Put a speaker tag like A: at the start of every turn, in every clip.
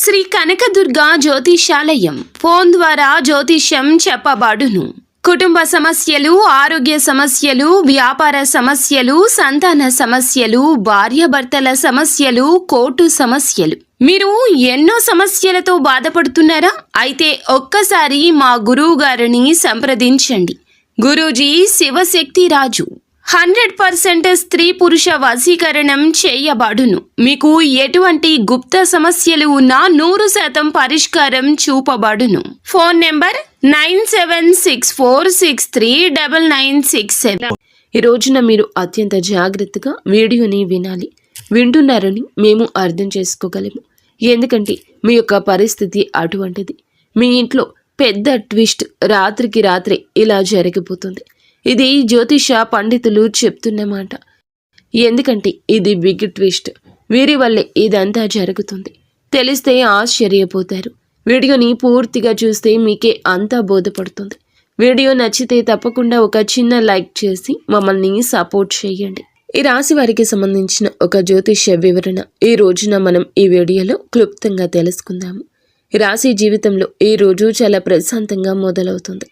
A: Shri Kanakadurga జ్యోతిషాలయం phone ద్వారా జ్యోతిష్యం చెప్పబడును. కుటుంబ సమస్యలు, ఆరోగ్య సమస్యలు, వ్యాపార సమస్యలు, సంతాన సమస్యలు, భార్యాభర్తల సమస్యలు, కోర్టు సమస్యలు. మీరు ఎన్నో సమస్యలతో బాధపడుతున్నారా? అయితే ఒక్కసారి మా గురువు గారిని సంప్రదించండి. గురూజీ శివశక్తి రాజు 100% స్త్రీ పురుష వశీకరణం చేయబడును. మీకు ఎటువంటి గుప్త సమస్యలు ఉన్నా 100% పరిష్కారం చూపబడును. Phone number 9764639967. ఈ రోజున మీరు అత్యంత జాగ్రత్తగా వీడియోని వినాలి. వింటున్నారని మేము అర్థం చేసుకోగలము. ఎందుకంటే మీ యొక్క పరిస్థితి అటువంటిది. మీ ఇంట్లో పెద్ద ట్విస్ట్ రాత్రికి రాత్రే ఇలా జరిగిపోతుంది. ఇది జ్యోతిష పండితులు చెప్తున్న మాట. ఎందుకంటే ఇది బిగ్ ట్విస్ట్. వీరి వల్లే ఇదంతా జరుగుతుంది. తెలిస్తే ఆశ్చర్యపోతారు. వీడియోని పూర్తిగా చూస్తే మీకే అంతా బోధపడుతుంది. వీడియో నచ్చితే తప్పకుండా ఒక చిన్న లైక్ చేసి మమ్మల్ని సపోర్ట్ చేయండి. ఈ రాశి వారికి సంబంధించిన ఒక జ్యోతిష్య వివరణ ఈ రోజున మనం ఈ వీడియోలో క్లుప్తంగా తెలుసుకుందాము. ఈ రాశి జీవితంలో ఈ రోజు చాలా ప్రశాంతంగా మొదలవుతుంది.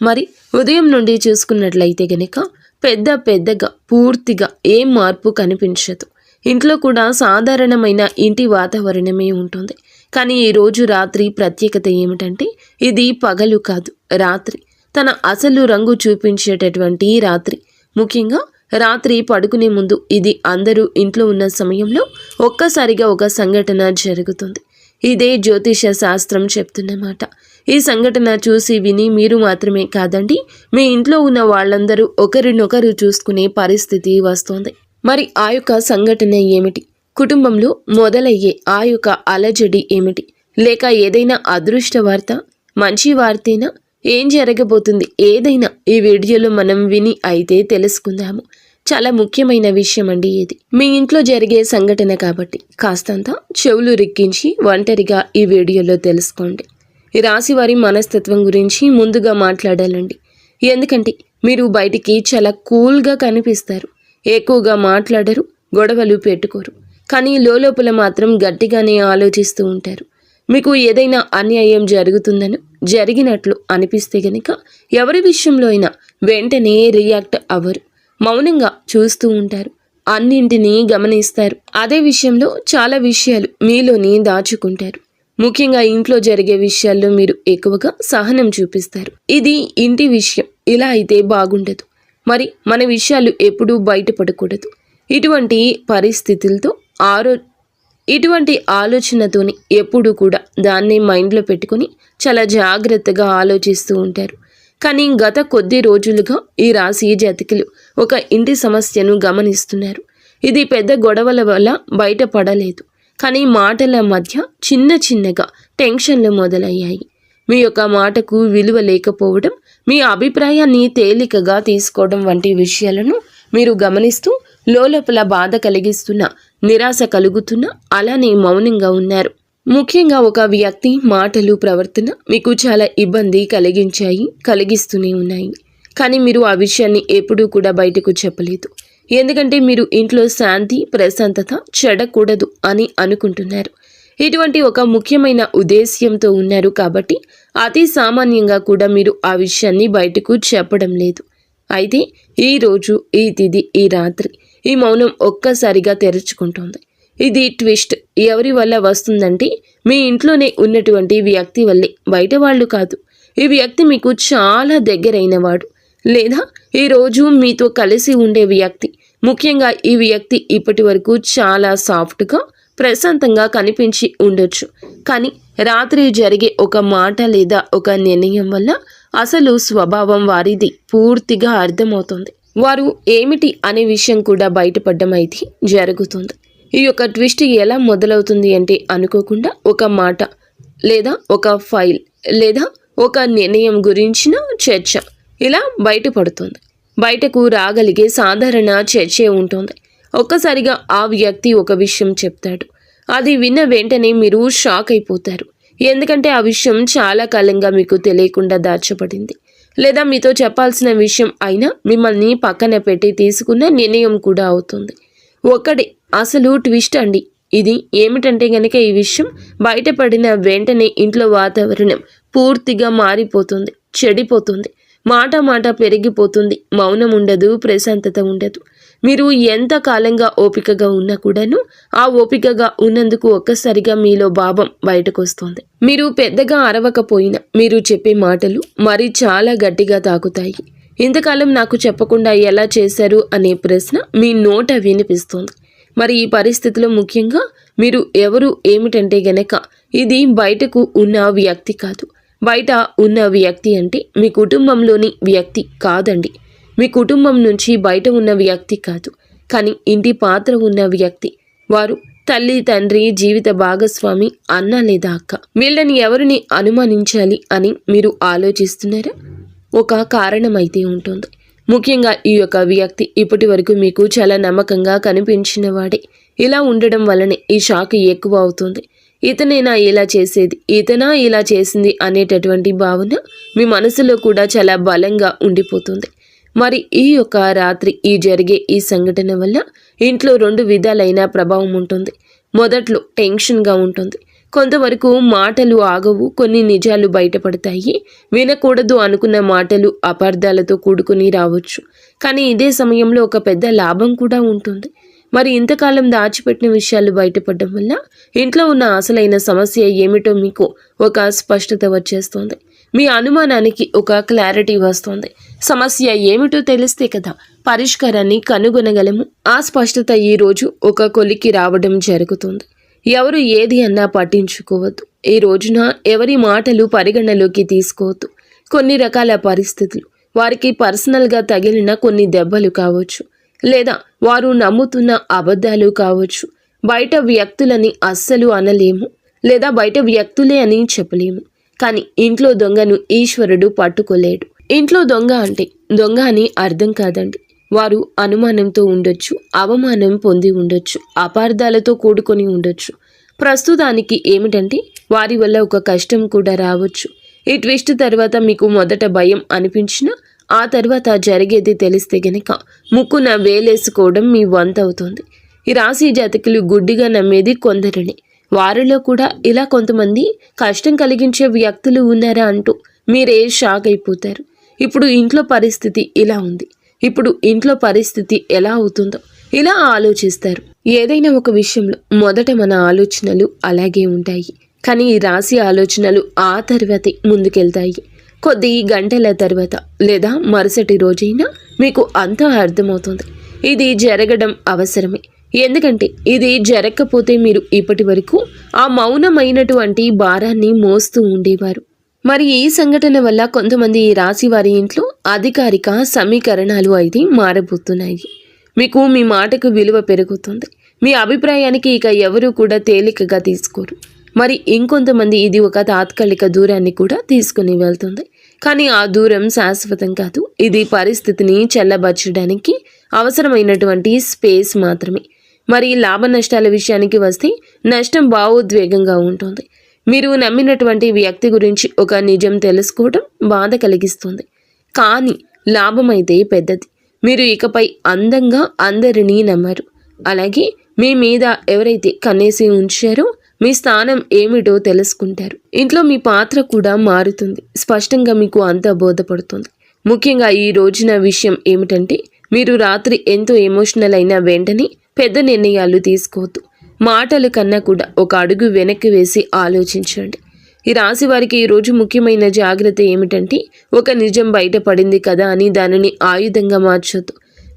A: మరి ఉదయం నుండి చూసుకున్నట్లయితే గనక పెద్దగా పూర్తిగా ఏం మార్పు కనిపించదు. ఇంట్లో కూడా సాధారణమైన ఇంటి వాతావరణమే ఉంటుంది. కానీ ఈరోజు రాత్రి ప్రత్యేకత ఏమిటంటే ఇది పగలు కాదు, రాత్రి. తన అసలు రంగు చూపించేటటువంటి రాత్రి. ముఖ్యంగా రాత్రి పడుకునే ముందు ఇది అందరూ ఇంట్లో ఉన్న సమయంలో ఒక్కసారిగా ఒక సంఘటన జరుగుతుంది. ఇదే జ్యోతిష శాస్త్రం చెప్తున్నమాట. ఈ సంఘటన చూసి విని మీరు మాత్రమే కాదండి, మీ ఇంట్లో ఉన్న వాళ్ళందరూ ఒకరినొకరు చూసుకునే పరిస్థితి వస్తుంది. మరి ఆ యొక్క సంఘటన ఏమిటి? కుటుంబంలో మొదలయ్యే ఆ యొక్క అలజడి ఏమిటి? లేక ఏదైనా అదృష్ట వార్త, మంచి వార్తేనా? ఏం జరగబోతుంది? ఏదైనా ఈ వీడియోలో మనం విని అయితే తెలుసుకుందాము. చాలా ముఖ్యమైన విషయం అండి ఇది. మీ ఇంట్లో జరిగే సంఘటన కాబట్టి కాస్తంత చెవులు రిక్కించి ఒంటరిగా ఈ వీడియోలో తెలుసుకోండి. ఈ రాశి వారి మనస్తత్వం గురించి ముందుగా మాట్లాడాలండి. ఎందుకంటే మీరు బయటికి చాలా కూల్గా కనిపిస్తారు. ఎక్కువగా మాట్లాడరు, గొడవలు పెట్టుకోరు. కానీ లోపల మాత్రం గట్టిగానే ఆలోచిస్తూ ఉంటారు. మీకు ఏదైనా అన్యాయం జరుగుతుందని జరిగినట్లు అనిపిస్తే గనక ఎవరి విషయంలో అయినా వెంటనే రియాక్ట్ అవ్వరు. మౌనంగా చూస్తూ ఉంటారు. అన్నింటినీ గమనిస్తారు. అదే విషయంలో చాలా విషయాలు మీలోని దాచుకుంటారు. ముఖ్యంగా ఇంట్లో జరిగే విషయాల్లో మీరు ఎక్కువగా సహనం చూపిస్తారు. ఇది ఇంటి విషయం, ఇలా అయితే బాగుండదు. మరి మన విషయాలు ఎప్పుడూ బయటపడకూడదు. ఇటువంటి పరిస్థితులతో ఇటువంటి ఆలోచనతోని ఎప్పుడూ కూడా దాన్ని మైండ్లో పెట్టుకుని చాలా జాగ్రత్తగా ఆలోచిస్తూ ఉంటారు. కానీ గత కొద్ది రోజులుగా ఈ రాశి జాతకులు ఒక ఇంటి సమస్యను గమనిస్తున్నారు. ఇది పెద్ద గొడవల వల్ల బయటపడలేదు. కానీ మాటల మధ్య చిన్నగా టెన్షన్లు మొదలయ్యాయి. మీ యొక్క మాటకు విలువ లేకపోవడం, మీ అభిప్రాయాన్ని తేలికగా తీసుకోవడం వంటి విషయాలను మీరు గమనిస్తూ లోపల బాధ కలిగిస్తున్న, నిరాశ కలుగుతున్న, అలానే మౌనంగా ఉన్నారు. ముఖ్యంగా ఒక వ్యక్తి మాటలు, ప్రవర్తన మీకు చాలా ఇబ్బంది కలిగిస్తూనే ఉన్నాయి. కానీ మీరు ఆ విషయాన్ని ఎప్పుడూ కూడా బయటకు చెప్పలేదు. ఎందుకంటే మీరు ఇంట్లో శాంతి, ప్రశాంతత చెడకూడదు అని అనుకుంటున్నారు. ఇటువంటి ఒక ముఖ్యమైన ఉద్దేశ్యంతో ఉన్నారు కాబట్టి అతి సామాన్యంగా కూడా మీరు ఆ విషయాన్ని బయటకు చెప్పడం లేదు. అయితే ఈ రోజు, ఈ తిథి, ఈ రాత్రి ఈ మౌనం ఒక్కసారిగా తెరుచుకుంటోంది. ఇది ట్విస్ట్. ఎవరి వల్ల వస్తుందంటే మీ ఇంట్లోనే ఉన్నటువంటి వ్యక్తి వల్లే, బయట వాళ్ళు కాదు. ఈ వ్యక్తి మీకు చాలా దగ్గరైన వాడు, లేదా ఈరోజు మీతో కలిసి ఉండే వ్యక్తి. ముఖ్యంగా ఈ వ్యక్తి ఇప్పటి వరకు చాలా సాఫ్ట్గా, ప్రశాంతంగా కనిపించి ఉండొచ్చు. కానీ రాత్రి జరిగే ఒక మాట లేదా ఒక నిర్ణయం వల్ల అసలు స్వభావం వారిది పూర్తిగా అర్థమవుతుంది. వారు ఏమిటి అనే విషయం కూడా బయటపడడం అయితే జరుగుతుంది. ఈ యొక్క ట్విస్ట్ ఎలా మొదలవుతుంది అంటే అనుకోకుండా ఒక మాట లేదా ఒక ఫైల్ లేదా ఒక నిర్ణయం గురించిన చర్చ ఇలా బయటపడుతుంది. బయటకు రాగలిగే సాధారణ చర్చే ఉంటుంది. ఒక్కసారిగా ఆ వ్యక్తి ఒక విషయం చెప్తాడు. అది విన్న వెంటనే మీరు షాక్ అయిపోతారు. ఎందుకంటే ఆ విషయం చాలా కాలంగా మీకు తెలియకుండా దాచబడింది. లేదా మీతో చెప్పాల్సిన విషయం అయినా మిమ్మల్ని పక్కన పెట్టి తీసుకున్న నిర్ణయం కూడా అవుతుంది. ఒక్కడే అసలు ట్విస్ట్ అండి. ఇది ఏమిటంటే గనక ఈ విషయం బయటపడిన వెంటనే ఇంట్లో వాతావరణం పూర్తిగా మారిపోతుంది, చెడిపోతుంది. మాట మాట పెరిగిపోతుంది. మౌనం ఉండదు, ప్రశాంతత ఉండదు. మీరు ఎంత కాలంగా ఓపికగా ఉన్నా కూడాను ఆ ఓపికగా ఉన్నందుకు ఒక్కసారిగా మీలో భావం బయటకు వస్తుంది. మీరు పెద్దగా అరవకపోయినా మీరు చెప్పే మాటలు మరి చాలా గట్టిగా తాకుతాయి. ఇంతకాలం నాకు చెప్పకుండా ఎలా చేశారు అనే ప్రశ్న మీ నోట వినిపిస్తుంది. మరి ఈ పరిస్థితిలో ముఖ్యంగా మీరు ఎవరు ఏమిటంటే గనక ఇది బయటకు ఉన్న వ్యక్తి కాదు. బయట ఉన్న వ్యక్తి అంటే మీ కుటుంబంలోని వ్యక్తి కాదండి. మీ కుటుంబం నుంచి బయట ఉన్న వ్యక్తి కాదు, కానీ ఇంటి పాత్ర ఉన్న వ్యక్తి. వారు తల్లి, తండ్రి, జీవిత భాగస్వామి, అన్న లేదా అక్క. వీళ్ళని ఎవరిని అనుమానించాలి అని మీరు ఆలోచిస్తున్నారా? ఒక కారణం అయితే ఉంటుంది. ముఖ్యంగా ఈ యొక్క వ్యక్తి ఇప్పటి వరకు మీకు చాలా నమ్మకంగా కనిపించిన వాడే. ఇలా ఉండడం వల్లనే ఈ షాక్ ఎక్కువ అవుతుంది. ఇతనేనా ఇలా చేసేది, ఇతనా ఇలా చేసింది అనేటటువంటి భావన మీ మనసులో కూడా చాలా బలంగా ఉండిపోతుంది. మరి ఈ యొక్క రాత్రి జరిగే ఈ సంఘటన వల్ల ఇంట్లో 2 విధాలైన ప్రభావం ఉంటుంది. మొదట్లో టెన్షన్గా ఉంటుంది. కొంతవరకు మాటలు ఆగవు, కొన్ని నిజాలు బయటపడతాయి. వినకూడదు అనుకున్న మాటలు అపార్థాలతో కూడుకుని రావచ్చు. కానీ ఇదే సమయంలో ఒక పెద్ద లాభం కూడా ఉంటుంది. మరి ఇంతకాలం దాచిపెట్టిన విషయాలు బయటపడడం వల్ల ఇంట్లో ఉన్న అసలైన సమస్య ఏమిటో మీకు ఒక స్పష్టత వచ్చేస్తుంది. మీ అనుమానానికి ఒక క్లారిటీ వస్తుంది. సమస్య ఏమిటో తెలిస్తే కదా పరిష్కారాన్ని కనుగొనగలము. ఆ స్పష్టత ఈరోజు ఒక కొలికి రావడం జరుగుతుంది. ఎవరు ఏది అన్నా పట్టించుకోవద్దు. ఈ రోజున ఎవరి మాటలు పరిగణలోకి తీసుకోవద్దు. కొన్ని రకాల పరిస్థితులు, వారికి పర్సనల్గా తగిలిన కొన్ని దెబ్బలు కావచ్చు, లేదా వారు నమ్ముతున్న అబద్ధాలు కావచ్చు. బయట వ్యక్తులని అస్సలు అనలేము, లేదా బయట వ్యక్తులే అని చెప్పలేము. కానీ ఇంట్లో దొంగను ఈశ్వరుడు పట్టుకోలేడు. ఇంట్లో దొంగ అంటే దొంగ అని అర్థం కాదండి. వారు అనుమానంతో ఉండొచ్చు, అవమానం పొంది ఉండొచ్చు, అపార్థాలతో కూడుకొని ఉండొచ్చు. ప్రస్తుతానికి ఏమిటంటే వారి వల్ల ఒక కష్టం కూడా రావచ్చు. ఈ ట్విస్ట్ తర్వాత మీకు మొదట భయం అనిపించినా ఆ తర్వాత జరిగేది తెలిస్తే గనక ముక్కున వేలేసుకోవడం మీ వంత అవుతుంది. ఈ రాశి జాతకులు గుడ్డిగా నమ్మేది కొందరిని. వారిలో కూడా ఇలా కొంతమంది కష్టం కలిగించే వ్యక్తులు ఉన్నారా అంటూ మీరే షాక్ అయిపోతారు. ఇప్పుడు ఇంట్లో పరిస్థితి ఇలా ఉంది, ఇప్పుడు ఇంట్లో పరిస్థితి ఎలా అవుతుందో ఇలా ఆలోచిస్తారు. ఏదైనా ఒక విషయంలో మొదట మన ఆలోచనలు అలాగే ఉంటాయి, కానీ ఈ రాశి ఆలోచనలు ఆ తర్వాతే ముందుకెళ్తాయి. కొద్ది గంటల తర్వాత లేదా మరుసటి రోజైనా మీకు అంతా అర్థమవుతుంది. ఇది జరగడం అవసరమే. ఎందుకంటే ఇది జరగకపోతే మీరు ఇప్పటి వరకు ఆ మౌనమైనటువంటి భారాన్ని మోస్తూ ఉండేవారు. మరి ఈ సంఘటన వల్ల కొంతమంది ఈ రాశి వారి ఇంట్లో అధికారిక సమీకరణాలు అయితే మారబోతున్నాయి. మీకు మీ మాటకు విలువ పెరుగుతుంది. మీ అభిప్రాయానికి ఇక ఎవరూ కూడా తేలికగా తీసుకోరు. మరి ఇంకొంతమంది ఇది ఒక తాత్కాలిక దూరాన్ని కూడా తీసుకుని వెళ్తుంది. కానీ ఆ దూరం శాశ్వతం కాదు. ఇది పరిస్థితిని చల్లబరచడానికి అవసరమైనటువంటి స్పేస్ మాత్రమే. మరి లాభ నష్టాల విషయానికి వస్తే నష్టం భావోద్వేగంగా ఉంటుంది. మీరు నమ్మినటువంటి వ్యక్తి గురించి ఒక నిజం తెలుసుకోవడం బాధ కలిగిస్తుంది. కానీ లాభమైతే పెద్దది. మీరు ఇకపై అందంగా అందరినీ నమ్మరు. అలాగే మీ మీద ఎవరైతే కన్నేసి ఉంచారో మీ స్థానం ఏమిటో తెలుసుకుంటారు. ఇంట్లో మీ పాత్ర కూడా మారుతుంది. స్పష్టంగా మీకు అంతా బోధపడుతుంది. ముఖ్యంగా ఈ రోజున విషయం ఏమిటంటే మీరు రాత్రి ఎంతో ఎమోషనల్ అయిన వెంటనే పెద్ద నిర్ణయాలు తీసుకోవద్దు. మాటల కన్నా కూడా ఒక అడుగు వెనక్కి వేసి ఆలోచించండి. ఈ రాశి వారికి ఈరోజు ముఖ్యమైన జాగ్రత్త ఏమిటంటే ఒక నిజం బయటపడింది కదా అని దానిని ఆయుధంగా మార్చొద్దు.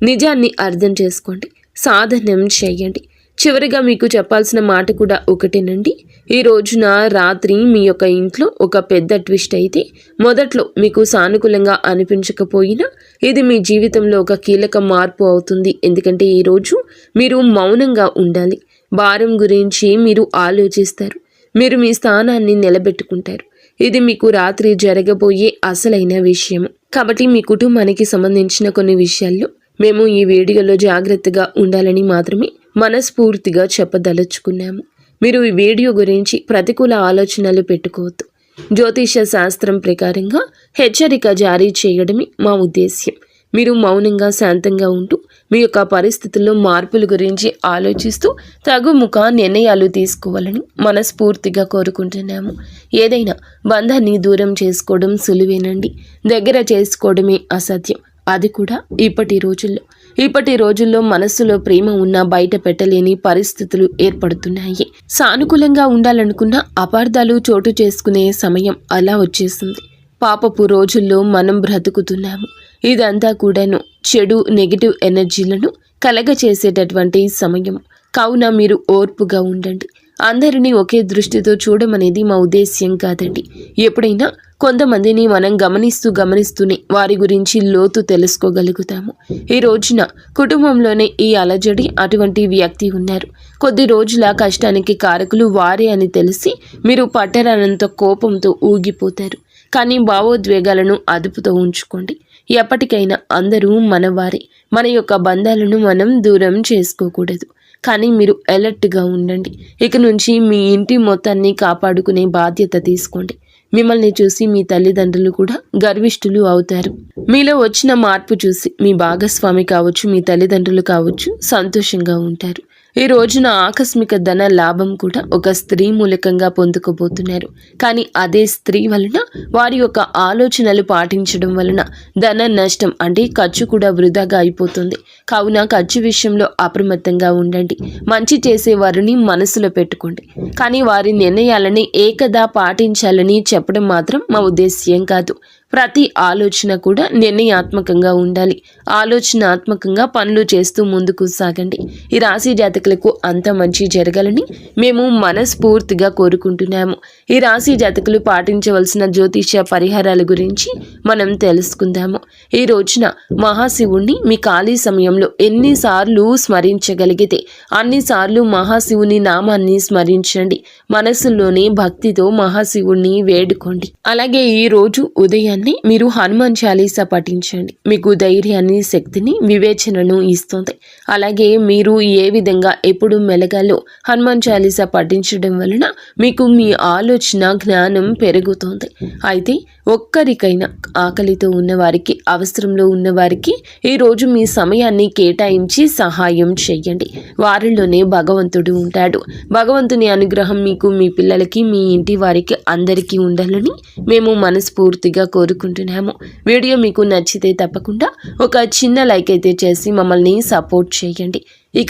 A: నిజాన్ని అర్థం చేసుకోండి, సాధనం చేయండి. చివరిగా మీకు చెప్పాల్సిన మాట కూడా ఒకటేనండి. ఈ రోజున రాత్రి మీ యొక్క ఇంట్లో ఒక పెద్ద ట్విస్ట్ అయితే మొదట్లో మీకు సానుకూలంగా అనిపించకపోయినా ఇది మీ జీవితంలో ఒక కీలక మార్పు అవుతుంది. ఎందుకంటే ఈరోజు మీరు మౌనంగా ఉండాలి. భారం గురించి మీరు ఆలోచిస్తారు. మీరు మీ స్థానాన్ని నిలబెట్టుకుంటారు. ఇది మీకు రాత్రి జరగబోయే అసలైన విషయం. కాబట్టి మీ కుటుంబానికి సంబంధించిన కొన్ని విషయాల్లో మేము ఈ వీడియోలో జాగ్రత్తగా ఉండాలని మాత్రమే మనస్ఫూర్తిగా చెప్పదలుచుకున్నాము. మీరు ఈ వీడియో గురించి ప్రతికూల ఆలోచనలు పెట్టుకోవద్దు. జ్యోతిష శాస్త్రం ప్రకారంగా హెచ్చరిక జారీ చేయడమే మా ఉద్దేశ్యం. మీరు మౌనంగా శాంతంగా ఉంటూ మీ యొక్క పరిస్థితుల్లో మార్పుల గురించి ఆలోచిస్తూ తగుముఖ నిర్ణయాలు తీసుకోవాలని మనస్ఫూర్తిగా కోరుకుంటున్నాము. ఏదైనా బంధాన్ని దూరం చేసుకోవడం సులువేనండి, దగ్గర చేసుకోవడమే అసాధ్యం. అది కూడా ఇప్పటి రోజుల్లో మనస్సులో ప్రేమ ఉన్నా బయట పెట్టలేని పరిస్థితులు ఏర్పడుతున్నాయి. సానుకూలంగా ఉండాలనుకున్న అపార్థాలు చోటు చేసుకునే సమయం అలా వచ్చేసింది. పాపపు రోజుల్లో మనం బ్రతుకుతున్నాము. ఇదంతా కూడాను చెడు నెగిటివ్ ఎనర్జీలను కలగచేసేటటువంటి సమయం. కావున మీరు ఓర్పుగా ఉండండి. అందరినీ ఒకే దృష్టితో చూడమనేది మా ఉద్దేశ్యం కాదండి. ఎప్పుడైనా కొంతమందిని మనం గమనిస్తూనే వారి గురించి లోతు తెలుసుకోగలుగుతాము. ఈ రోజున కుటుంబంలోనే ఈ అలజడి అటువంటి వ్యక్తి ఉన్నారు. కొద్ది రోజుల కష్టానికి కారకులు వారే అని తెలిసి మీరు పట్టరానంత కోపంతో ఊగిపోతారు. కానీ భావోద్వేగాలను అదుపుతో ఉంచుకోండి. ఎప్పటికైనా అందరూ మనవారే. మన యొక్క బంధాలను మనం దూరం చేసుకోకూడదు. కానీ మీరు అలర్ట్గా ఉండండి. ఇక నుంచి మీ ఇంటి మొత్తాన్ని కాపాడుకునే బాధ్యత తీసుకోండి. మిమ్మల్ని చూసి మీ తల్లిదండ్రులు కూడా గర్విష్ఠులు అవుతారు. మీలో వచ్చిన మార్పు చూసి మీ భాగస్వామి కావచ్చు, మీ తల్లిదండ్రులు కావచ్చు సంతోషంగా ఉంటారు. ఈ రోజున ఆకస్మిక ధన లాభం కూడా ఒక స్త్రీ మూలకంగా పొందుకోబోతున్నారు. కానీ అదే స్త్రీ వలన వారి యొక్క ఆలోచనలు పాటించడం వలన ధన నష్టం అంటే ఖర్చు కూడా వృధాగా అయిపోతుంది. కావున ఖర్చు విషయంలో అప్రమత్తంగా ఉండండి. మంచి చేసే వారిని మనసులో పెట్టుకోండి. కానీ వారి నిర్ణయాలని ఏకదా పాటించాలని చెప్పడం మాత్రం మా ఉద్దేశ్యం కాదు. ప్రతి ఆలోచన కూడా నిర్ణయాత్మకంగా ఉండాలి. ఆలోచనాత్మకంగా పనులు చేస్తూ ముందుకు సాగండి. ఈ రాశి జాతకులకు అంత మంచి జరగాలని మేము మనస్ఫూర్తిగా కోరుకుంటున్నాము. ఈ రాశి జాతకులు పాటించవలసిన జ్యోతిష పరిహారాల గురించి మనం తెలుసుకుందాము. ఈ రోజున మహాశివుణ్ణి మీ ఖాళీ సమయంలో ఎన్నిసార్లు స్మరించగలిగితే అన్నిసార్లు మహాశివుని నామాన్ని స్మరించండి. మనసులోనే భక్తితో మహాశివుణ్ణి వేడుకోండి. అలాగే ఈ రోజు ఉదయాన్నే మీరు హనుమాన్ చాలీసా పఠించండి. మీకు ధైర్యాన్ని, శక్తిని, వివేచనను ఇస్తుంది. అలాగే మీరు ఏ విధంగా ఎప్పుడు మెలగాలో హనుమాన్ చాలీసా పఠించడం వలన మీకు మీ ఆలోచన జ్ఞానం పెరుగుతుంది. అయితే ఒక్కరికైనా ఆకలితో ఉన్నవారికి, అవసరంలో ఉన్నవారికి ఈరోజు మీ సమయాన్ని కేటాయించి సహాయం చేయండి. వారిలోనే భగవంతుడు ఉంటాడు. భగవంతుని అనుగ్రహం మీకు, మీ పిల్లలకి, మీ ఇంటి వారికి అందరికీ ఉండాలని మేము మనస్ఫూర్తిగా కోరుకుంటున్నాము. వీడియో మీకు నచ్చితే తప్పకుండా ఒక చిన్న లైక్ అయితే చేసి మమ్మల్ని సపోర్ట్ చేయండి. ఇక